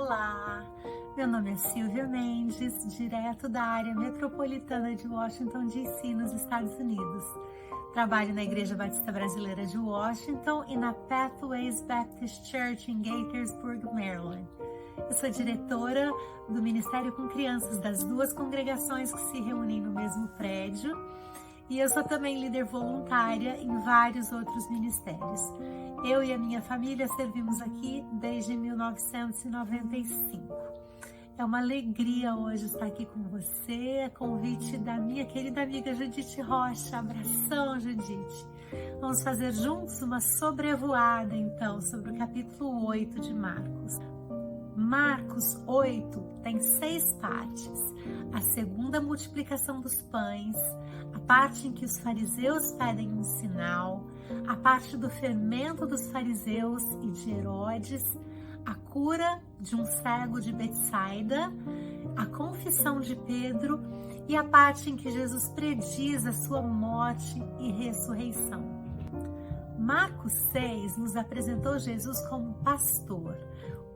Olá, meu nome é Silvia Mendes, direto da área metropolitana de Washington, D.C., nos Estados Unidos. Trabalho na Igreja Batista Brasileira de Washington e na Pathways Baptist Church em Gaithersburg, Maryland. Eu sou diretora do Ministério com Crianças das duas congregações que se reúnem no mesmo prédio. E eu sou também líder voluntária em vários outros ministérios. Eu e a minha família servimos aqui desde 1995. É uma alegria hoje estar aqui com você, a convite da minha querida amiga Judite Rocha. Abração, Judite. Vamos fazer juntos uma sobrevoada, então, sobre o capítulo 8 de Marcos. Marcos 8 tem 6 partes. A segunda multiplicação dos pães, a parte em que os fariseus pedem um sinal, a parte do fermento dos fariseus e de Herodes, a cura de um cego de Betsaida, a confissão de Pedro e a parte em que Jesus prediz a sua morte e ressurreição. Marcos 6 nos apresentou Jesus como pastor.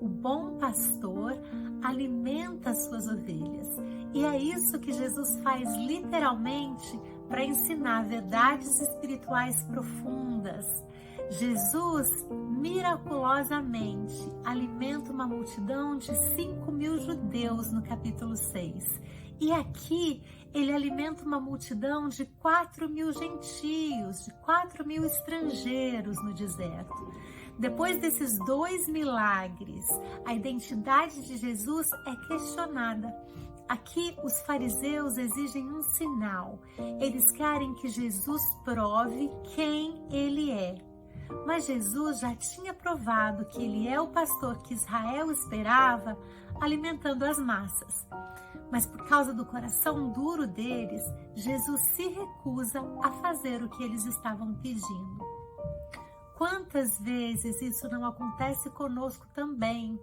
O bom pastor alimenta as suas ovelhas. E é isso que Jesus faz literalmente para ensinar verdades espirituais profundas. Jesus, miraculosamente, alimenta uma multidão de 5.000 judeus no capítulo 6. E aqui ele alimenta uma multidão de 4.000 gentios, de 4.000 estrangeiros no deserto. Depois desses 2 milagres, a identidade de Jesus é questionada. Aqui os fariseus exigem um sinal. Eles querem que Jesus prove quem ele é. Mas Jesus já tinha provado que ele é o pastor que Israel esperava, alimentando as massas. Mas por causa do coração duro deles, Jesus se recusa a fazer o que eles estavam pedindo. Quantas vezes isso não acontece conosco também?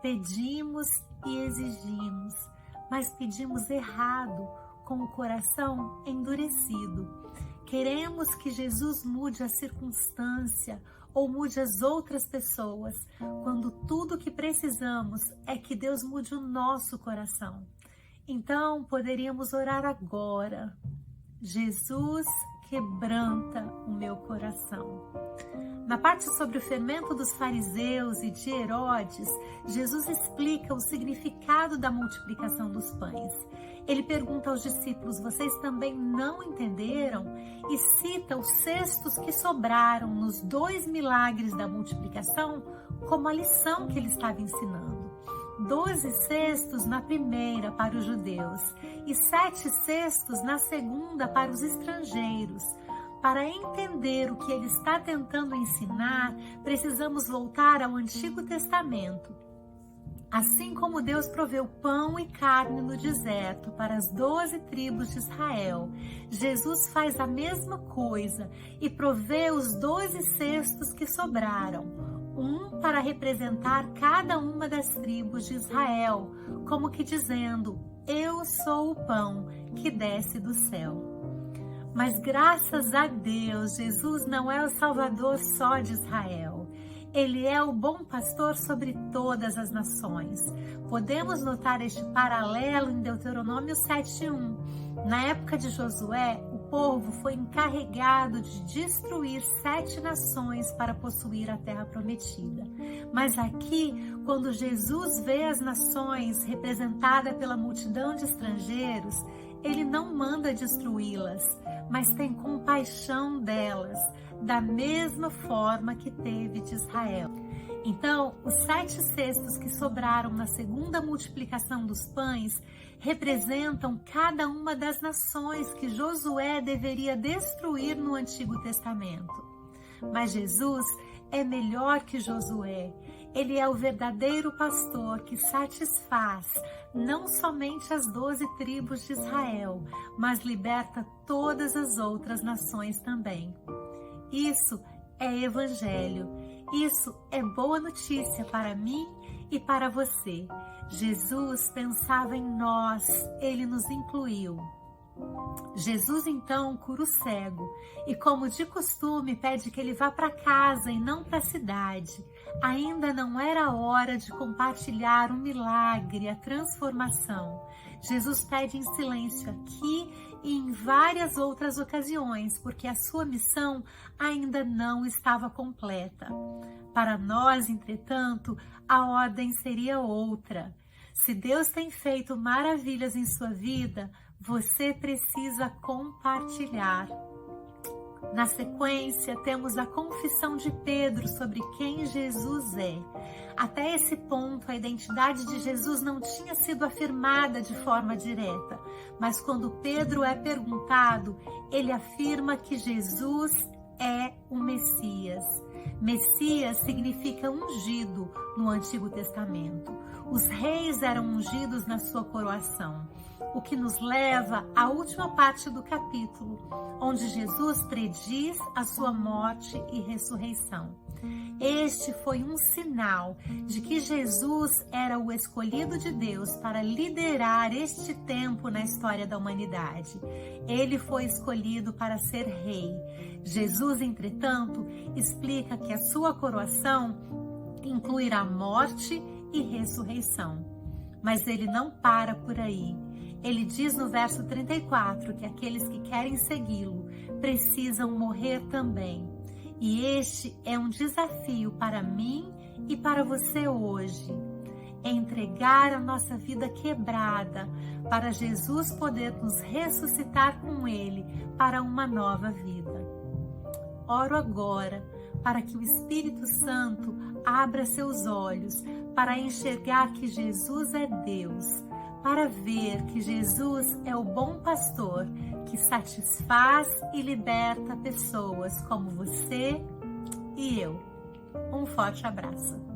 Pedimos e exigimos, mas pedimos errado, com o coração endurecido. Queremos que Jesus mude a circunstância ou mude as outras pessoas, quando tudo o que precisamos é que Deus mude o nosso coração. Então, poderíamos orar agora. Jesus, quebranta o meu coração. Na parte sobre o fermento dos fariseus e de Herodes, Jesus explica o significado da multiplicação dos pães. Ele pergunta aos discípulos: vocês também não entenderam? E cita os cestos que sobraram nos 2 milagres da multiplicação como a lição que ele estava ensinando. 12 cestos na primeira para os judeus e 7 cestos na segunda para os estrangeiros. Para entender o que ele está tentando ensinar, precisamos voltar ao Antigo Testamento. Assim como Deus proveu pão e carne no deserto para as 12 tribos de Israel, Jesus faz a mesma coisa e provê os 12 cestos que sobraram, um para representar cada uma das tribos de Israel, como que dizendo: eu sou o pão que desce do céu. Mas graças a Deus, Jesus não é o Salvador só de Israel. Ele é o bom pastor sobre todas as nações. Podemos notar este paralelo em Deuteronômio 7:1. Na época de Josué, o povo foi encarregado de destruir 7 nações para possuir a terra prometida. Mas aqui, quando Jesus vê as nações representadas pela multidão de estrangeiros, ele não manda destruí-las, mas tem compaixão delas, da mesma forma que teve de Israel. Então, os 7 cestos que sobraram na segunda multiplicação dos pães representam cada uma das nações que Josué deveria destruir no Antigo Testamento. Mas Jesus é melhor que Josué. Ele é o verdadeiro pastor que satisfaz não somente as 12 tribos de Israel, mas liberta todas as outras nações também. Isso é evangelho. Isso é boa notícia para mim e para você. Jesus pensava em nós, ele nos incluiu. Jesus então cura o cego e, como de costume, pede que ele vá para casa e não para a cidade. Ainda não era hora de compartilhar o milagre, a transformação. Jesus pede em silêncio aqui e em várias outras ocasiões, porque a sua missão ainda não estava completa. Para nós, entretanto, a ordem seria outra. Se Deus tem feito maravilhas em sua vida, você precisa compartilhar. Na sequência, temos a confissão de Pedro sobre quem Jesus é. Até esse ponto, a identidade de Jesus não tinha sido afirmada de forma direta, mas quando Pedro é perguntado, ele afirma que Jesus é o Messias. Messias significa ungido no Antigo Testamento. Os reis eram ungidos na sua coroação, o que nos leva à última parte do capítulo, onde Jesus prediz a sua morte e ressurreição. Este foi um sinal de que Jesus era o escolhido de Deus para liderar este tempo na história da humanidade. Ele foi escolhido para ser rei. Jesus, entretanto, explica que a sua coroação incluirá morte e ressurreição. Mas ele não para por aí. Ele diz no verso 34 que aqueles que querem segui-lo precisam morrer também. E este é um desafio para mim e para você hoje. É entregar a nossa vida quebrada para Jesus poder nos ressuscitar com Ele para uma nova vida. Oro agora para que o Espírito Santo abra seus olhos para enxergar que Jesus é Deus, para ver que Jesus é o bom pastor que satisfaz e liberta pessoas como você e eu. Um forte abraço.